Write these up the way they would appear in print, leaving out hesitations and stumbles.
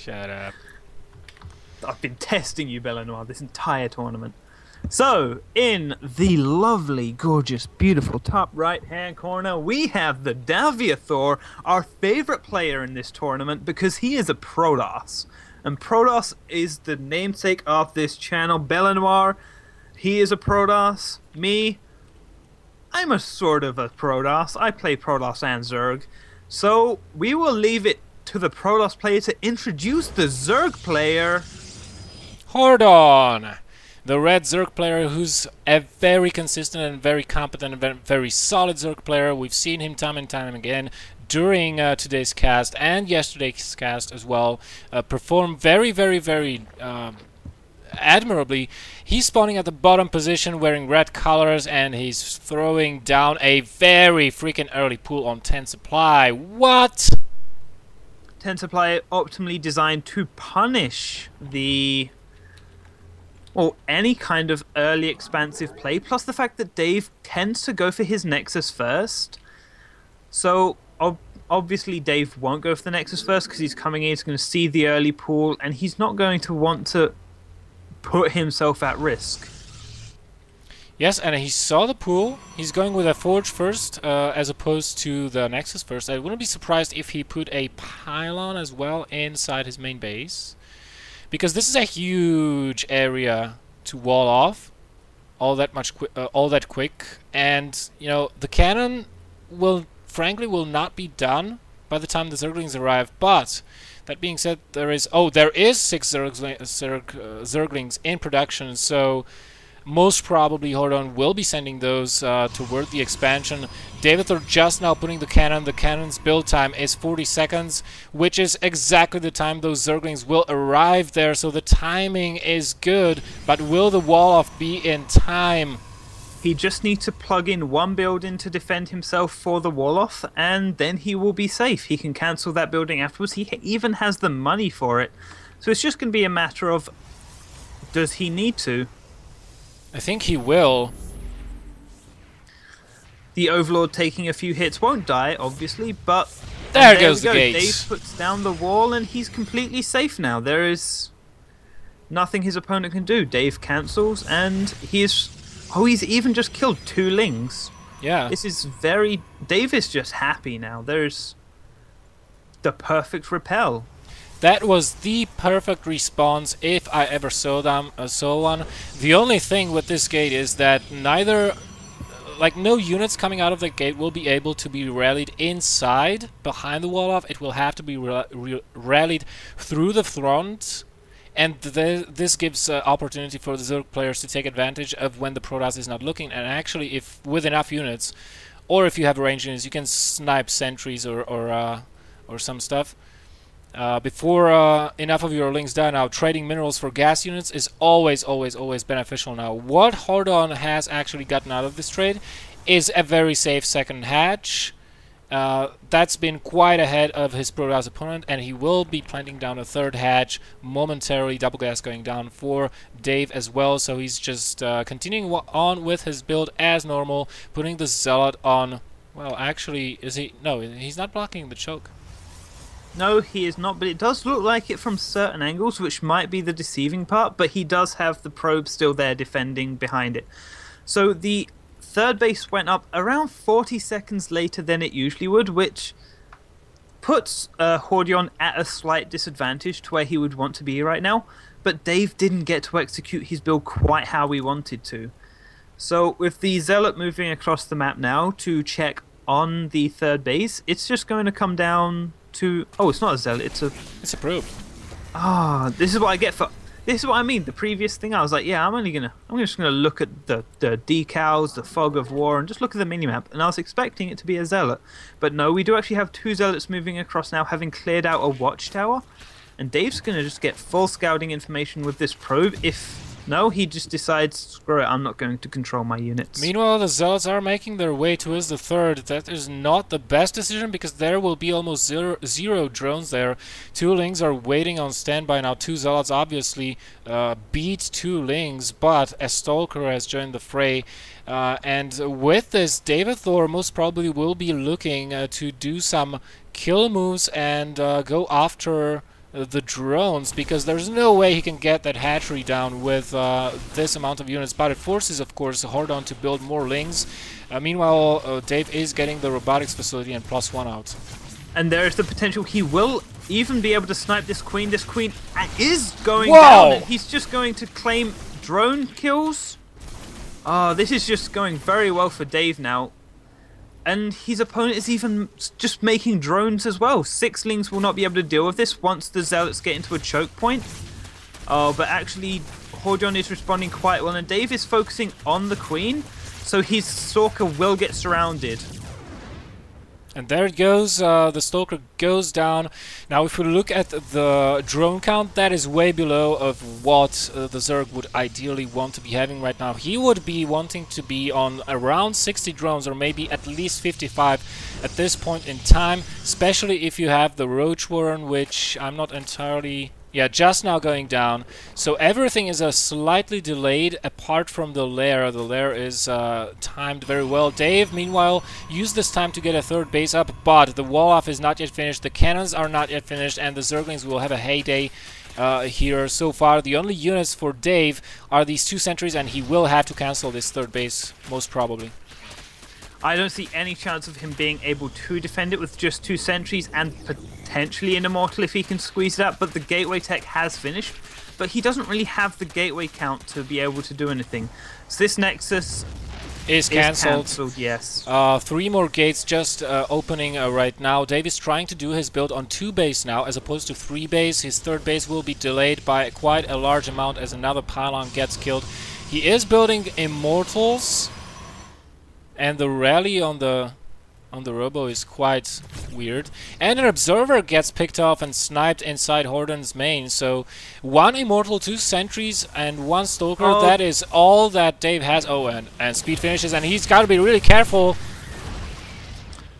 Shut up. I've been testing you, BelleNOiR, this entire tournament. So, in the lovely, gorgeous, beautiful top right-hand corner, we have the Daveathor, our favorite player in this tournament because he is a Protoss. And Protoss is the namesake of this channel. BelleNOiR, he is a Protoss. Me, I'm a sort of a Protoss. I play Protoss and Zerg. So, we will leave it to the Protoss player to introduce the Zerg player. Hordeon! The red Zerg player who's a very consistent and very competent and very solid Zerg player. We've seen him time and time again during today's cast and yesterday's cast as well. Perform very admirably. He's spawning at the bottom position wearing red colors and he's throwing down a very freaking early pool on 10 supply. What? 10 supply optimally designed to punish the... or any kind of early expansive play, plus the fact that Dave tends to go for his Nexus first. So, obviously Dave won't go for the Nexus first because he's coming in, he's going to see the early pool, and he's not going to want to put himself at risk. Yes, and he saw the pool. He's going with a Forge first, as opposed to the Nexus first. I wouldn't be surprised if he put a pylon as well inside his main base. Because this is a huge area to wall off, all that quick, and you know the cannon frankly will not be done by the time the Zerglings arrive. But that being said, there is 6 Zerglings in production, so most probably Hordeon will be sending those toward the expansion. Daveathor just now putting the cannon. The cannon's build time is 40 seconds, which is exactly the time those Zerglings will arrive there, so the timing is good, but will the wall-off be in time? He just needs to plug in one building to defend himself for the wall-off, and then he will be safe. He can cancel that building afterwards. He even has the money for it. So it's just going to be a matter of, does he need to? I think he will. The Overlord taking a few hits won't die, obviously, but... There goes the gate. Dave puts down the wall and he's completely safe now. There is nothing his opponent can do. Dave cancels and he is... oh, he's even just killed 2 Lings. Yeah. This is very... Dave is just happy now. There's the perfect repel. That was the perfect response if I ever saw one. The only thing with this gate is that no units coming out of the gate will be able to be rallied inside, behind the wall off. It will have to be rallied through the front, and this gives opportunity for the Zerg players to take advantage of when the Protoss is not looking. And actually, if with enough units, or if you have ranged units, you can snipe sentries or some stuff. Before enough of your Lings die. Now, trading minerals for gas units is always beneficial. Now, what Hordeon has actually gotten out of this trade is a very safe second hatch. That's been quite ahead of his Protoss opponent, and he will be planting down a third hatch momentarily. Double gas going down for Dave as well, so he's just continuing on with his build as normal, putting the Zealot on. Well, actually, is he? No, he's not blocking the choke. No, he is not, but it does look like it from certain angles, which might be the deceiving part, but he does have the probe still there defending behind it. So the third base went up around 40 seconds later than it usually would, which puts Hordeon at a slight disadvantage to where he would want to be right now, but Dave didn't get to execute his build quite how he wanted to. So with the Zealot moving across the map now to check on the third base, it's just going to come down to... oh, it's not a Zealot, it's a probe. Ah, this is what I get for... this is what I mean. The previous thing, I was like, yeah, I'm just gonna look at the decals, the fog of war, and just look at the minimap. And I was expecting it to be a Zealot. But no, we do actually have 2 Zealots moving across now, having cleared out a watchtower. And Dave's gonna just get full scouting information with this probe. If no, he just decides, screw it, I'm not going to control my units. Meanwhile, the Zealots are making their way towards the third. That is not the best decision, because there will be almost zero drones there. 2 Lings are waiting on standby now. 2 Zealots obviously beat 2 Lings, but a Stalker has joined the fray. And with this, Daveathor most probably will be looking to do some kill moves and go after the drones, because there's no way he can get that hatchery down with this amount of units. But it forces, of course, HORDEON to build more lings. Meanwhile, Dave is getting the robotics facility and +1 out. And there is the potential he will even be able to snipe this queen. This queen is going down, and he's just going to claim drone kills. This is just going very well for Dave now. And his opponent is even just making drones as well. 6 lings will not be able to deal with this once the zealots get into a choke point. But actually, HORDEON is responding quite well, and Dave is focusing on the queen, so his Stalker will get surrounded. And there it goes, the Stalker goes down. Now if we look at the drone count, that is way below of what the Zerg would ideally want to be having right now. He would be wanting to be on around 60 drones, or maybe at least 55 at this point in time, especially if you have the Roach Warren, which I'm not entirely... Yeah, just now going down. So everything is slightly delayed apart from the lair. The lair is timed very well. Dave, meanwhile, used this time to get a 3rd base up, but the wall-off is not yet finished, the cannons are not yet finished, and the Zerglings will have a heyday here so far. The only units for Dave are these 2 sentries, and he will have to cancel this 3rd base, most probably. I don't see any chance of him being able to defend it with just 2 sentries and potentially an immortal if he can squeeze it out, but the gateway tech has finished, but he doesn't really have the gateway count to be able to do anything. So this Nexus is cancelled. Yes. 3 more gates just opening right now. Dave is trying to do his build on 2 base now as opposed to 3 base. His 3rd base will be delayed by quite a large amount as another pylon gets killed. He is building immortals, and the rally on the Robo is quite weird. And an Observer gets picked off and sniped inside HORDEON's main. So 1 Immortal, 2 Sentries, and 1 Stalker. That is all that Dave has. Oh, and speed finishes, and he's got to be really careful.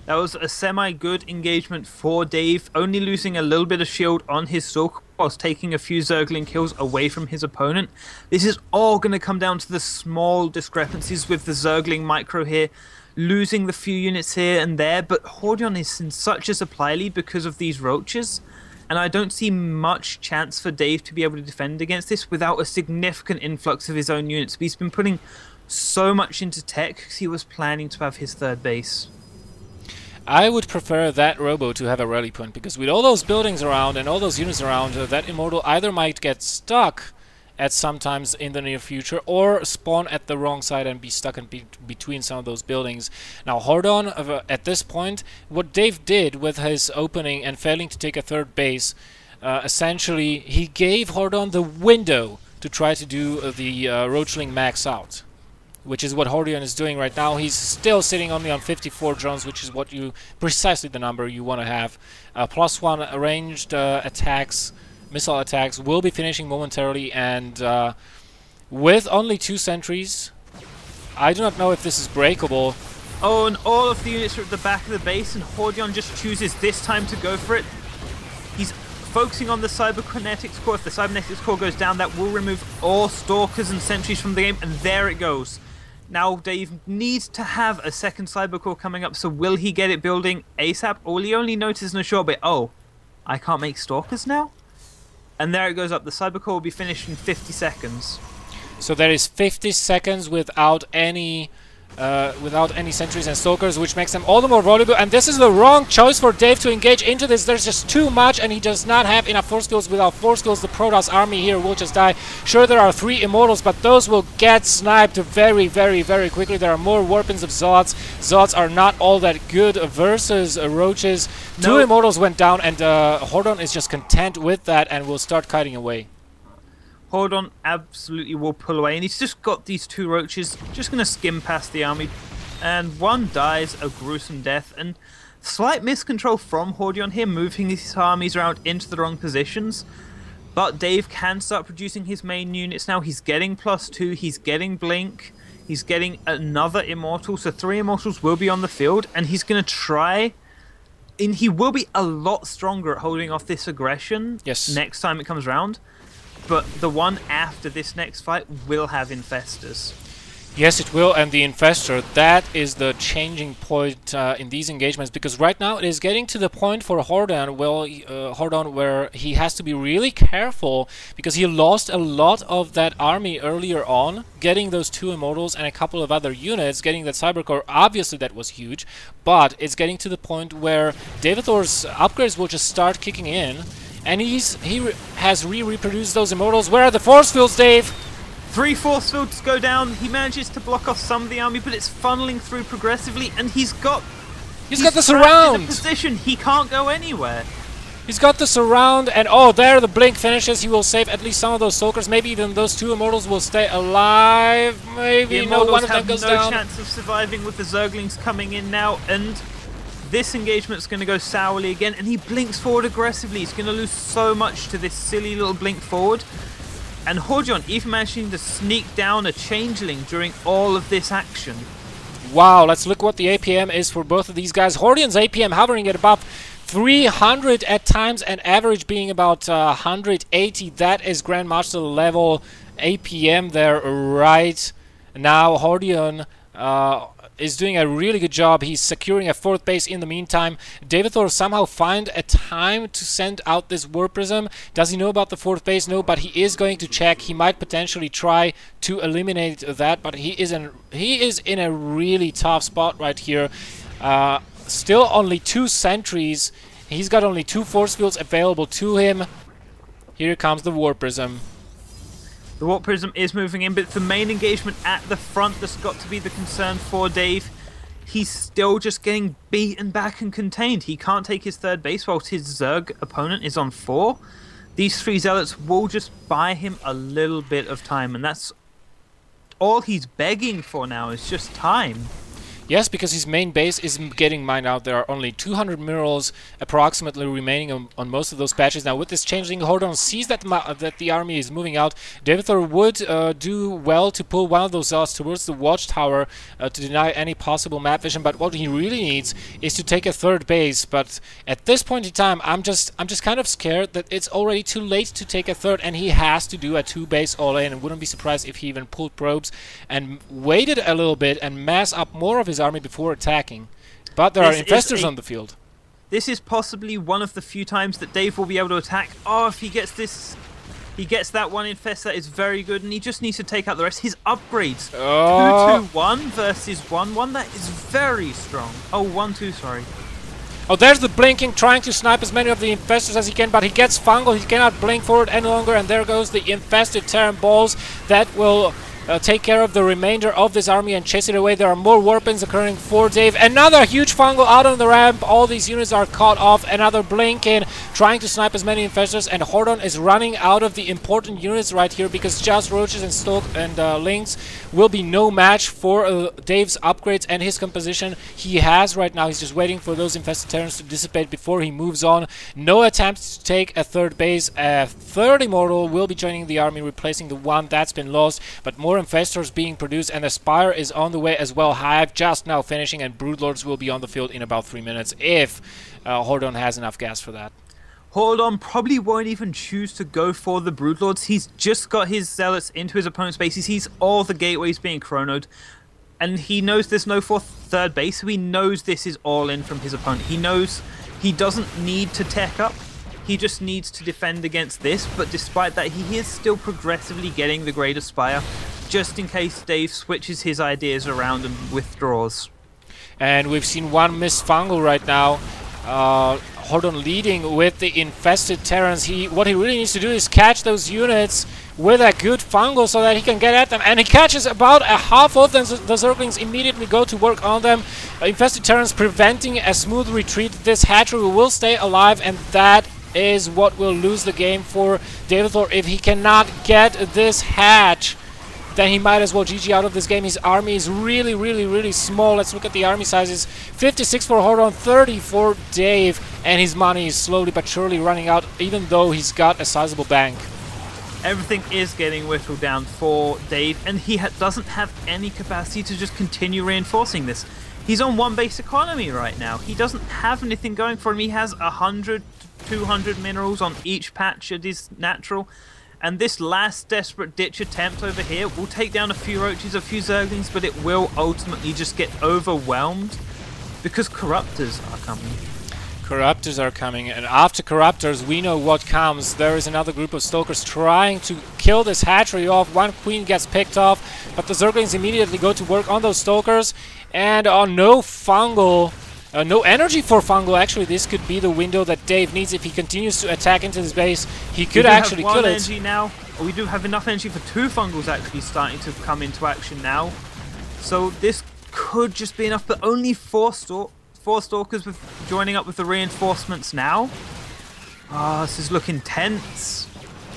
That was a semi-good engagement for Dave, only losing a little bit of shield on his Stalker whilst taking a few Zergling kills away from his opponent. This is all going to come down to the small discrepancies with the Zergling micro here, losing the few units here and there, but HORDEON is in such a supply lead because of these roaches, and I don't see much chance for Dave to be able to defend against this without a significant influx of his own units. But he's been putting so much into tech because he was planning to have his 3rd base. I would prefer that Robo to have a rally point, because with all those buildings around and all those units around, that Immortal either might get stuck at some times in the near future, or spawn at the wrong side and be stuck in between some of those buildings. Now HORDEON, at this point, what Dave did with his opening and failing to take a 3rd base, essentially he gave HORDEON the window to try to do the Roachling max out, which is what HORDEON is doing right now. He's still sitting only on 54 drones, which is what precisely the number you want to have. +1 ranged attacks, missile attacks will be finishing momentarily, and with only 2 sentries, I do not know if this is breakable. Oh, and all of the units are at the back of the base, and HORDEON just chooses this time to go for it. He's focusing on the Cybernetics Core. If the Cybernetics Core goes down, that will remove all Stalkers and sentries from the game, and there it goes. Now Dave needs to have a 2nd Cyber Core coming up, so will he get it building ASAP, or will he only notice in a short bit, oh, I can't make Stalkers now? And there it goes up. The Cyber Core will be finished in 50 seconds. So there is 50 seconds without any sentries and Stalkers, which makes them all the more valuable. And this is the wrong choice for Dave to engage into this. There's just too much, and he does not have enough force skills. Without force skills, the Protoss army here will just die. Sure, there are 3 Immortals, but those will get sniped very, very, very quickly. There are more weapons of Zods. Zods are not all that good versus Roaches. No. 2 Immortals went down, and HORDEON is just content with that and will start kiting away. HORDEON absolutely will pull away, and he's just got these 2 roaches just going to skim past the army, and 1 dies a gruesome death, and slight miscontrol from HORDEON here, moving his armies around into the wrong positions. But Dave can start producing his main units now. He's getting +2, he's getting Blink, he's getting another Immortal, so 3 Immortals will be on the field, and he's going to try... And he will be a lot stronger at holding off this aggression next time it comes around. But the one after this next fight will have Infestors. Yes, it will, and the Infestor, that is the changing point in these engagements, because right now it is getting to the point for Hordeon where he has to be really careful, because he lost a lot of that army earlier on, getting those 2 Immortals and a couple of other units, getting that Cybercore, obviously that was huge, but it's getting to the point where Daveathor's upgrades will just start kicking in, and he has reproduced those Immortals. Where are the force fields, Dave? 3 force fields go down. He manages to block off some of the army, but it's funneling through progressively, and he's got the surround. In a position he can't go anywhere. He's got the surround, and oh, there the blink finishes. He will save at least some of those soakers. Maybe even those 2 Immortals will stay alive. Maybe no, one of them goes no down. chance of surviving with the Zerglings coming in now, and this engagement's going to go sourly again, and he blinks forward aggressively. He's going to lose so much to this silly little blink forward. And Hordeon even managing to sneak down a Changeling during all of this action. Wow, let's look what the APM is for both of these guys. Hordeon's APM hovering at above 300 at times, and average being about 180. That is Grandmaster level APM there right now. Hordeon is doing a really good job. He's securing a 4th base in the meantime. Daveathor somehow find a time to send out this War Prism. Does he know about the 4th base? No, but he is going to check. He might potentially try to eliminate that, but he is in a really tough spot right here. Still only 2 sentries. He's got only 2 force fields available to him. Here comes the War Prism. The Warp Prism is moving in, but it's the main engagement at the front that's got to be the concern for Dave. He's still just getting beaten back and contained. He can't take his 3rd base whilst his Zerg opponent is on 4. These 3 Zealots will just buy him a little bit of time, and that's all he's begging for now, is just time. Yes, because his main base is getting mined out. There are only 200 minerals approximately remaining on most of those patches. Now, with this Changeling, Hordeon sees that the army is moving out. Daveathor would do well to pull one of those zealots towards the watchtower to deny any possible map vision. But what he really needs is to take a 3rd base. But at this point in time, I'm just kind of scared that it's already too late to take a 3rd, and he has to do a 2-base all-in. And wouldn't be surprised if he even pulled probes and waited a little bit and mass up more of his army before attacking. But there are infestors on the field. This is possibly one of the few times that Dave will be able to attack. Oh, if he gets this, he gets that one infest, that is very good, and he just needs to take out the rest. His upgrades, 2-2-1 versus 1-1, that is very strong. Oh, 1-2, sorry. Oh, there's the blinking, trying to snipe as many of the infestors as he can, but he gets fungal. He cannot blink forward any longer, and there goes the infested Terran balls that will take care of the remainder of this army and chase it away. There are more warpins occurring for Dave. Another huge fungal out on the ramp. All these units are caught off. Another blink in, trying to snipe as many infestors, and Hordeon is running out of the important units right here, because just roaches and stoke and lynx will be no match for Dave's upgrades and his composition he has right now. He's just waiting for those infested Terrans to dissipate before he moves on. No attempts to take a 3rd base. A 3rd Immortal will be joining the army, replacing the one that's been lost, but more infestors being produced, and the Spire is on the way as well. Hive just now finishing, and Broodlords will be on the field in about 3 minutes if Hordeon has enough gas for that. Hordeon probably won't even choose to go for the Broodlords. He's just got his Zealots into his opponent's base. He sees all the gateways being chronoed, and he knows there's no 3rd base, so he knows this is all in from his opponent. He knows he doesn't need to tech up. He just needs to defend against this, but despite that, he is still progressively getting the Greater Spire, just in case Dave switches his ideas around and withdraws. And we've seen one missed fungal right now. Hordeon leading with the infested Terrans. What he really needs to do is catch those units with a good fungal so that he can get at them. And he catches about a half of them. The Zerglings immediately go to work on them. Infested Terrans preventing a smooth retreat. This hatchery will stay alive, and that is what will lose the game for Daveathor. If he cannot get this hatch, then he might as well GG out of this game. His army is really, really, really small. Let's look at the army sizes. 56 for Hordeon, 30 for Dave, and his money is slowly but surely running out, even though he's got a sizable bank. Everything is getting whittled down for Dave, and he doesn't have any capacity to just continue reinforcing this. He's on 1 base economy right now. He doesn't have anything going for him. He has 100 to 200 minerals on each patch at his natural, And this last desperate ditch attempt over here will take down a few roaches, a few zerglings, but it will ultimately just get overwhelmed because corruptors are coming. Corruptors are coming, and after Corruptors, we know what comes. There is another group of Stokers trying to kill this hatchery off. One queen gets picked off, but the Zerglings immediately go to work on those Stokers, and no fungal, no energy for fungal. Actually, this could be the window that Dave needs if he continues to attack into his base. He could actually kill it. Energy now. We do have enough energy for 2 fungals actually starting to come into action now. So this could just be enough, but only 4 Stalkers with joining up with the reinforcements now. Ah, this is looking tense.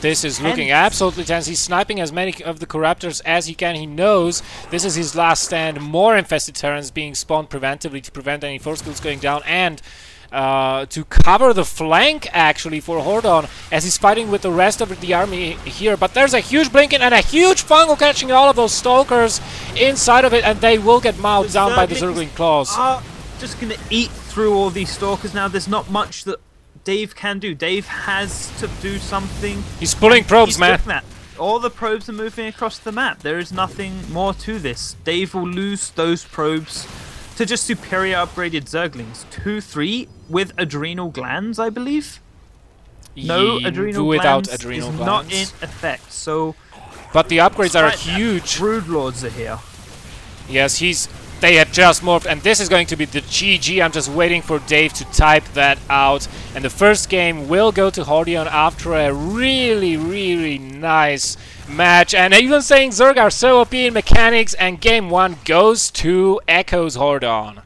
This is looking absolutely tense. He's sniping as many of the Corruptors as he can. He knows this is his last stand. More infested Terrans being spawned preventively to prevent any force skills going down, and to cover the flank actually for Hordeon as he's fighting with the rest of the army here. But there's a huge Blinken and a huge fungal catching all of those Stokers inside of it, and they will get mowed down by the Zergling Claws. Just gonna eat through all these Stalkers now. There's not much that Dave can do. Dave has to do something. He's pulling probes, man. All the probes are moving across the map. There is nothing more to this. Dave will lose those probes to just superior upgraded Zerglings. 2-3 with adrenal glands, I believe. No adrenal without glands adrenal is glands. not in effect. So, but the upgrades are huge. Brood Lords are here. Yes, they had just morphed, and this is going to be the GG. I'm just waiting for Dave to type that out. And the first game will go to Hordeon after a really, really nice match. And even saying Zerg are so OP in mechanics, and game 1 goes to EchO.Hordeon.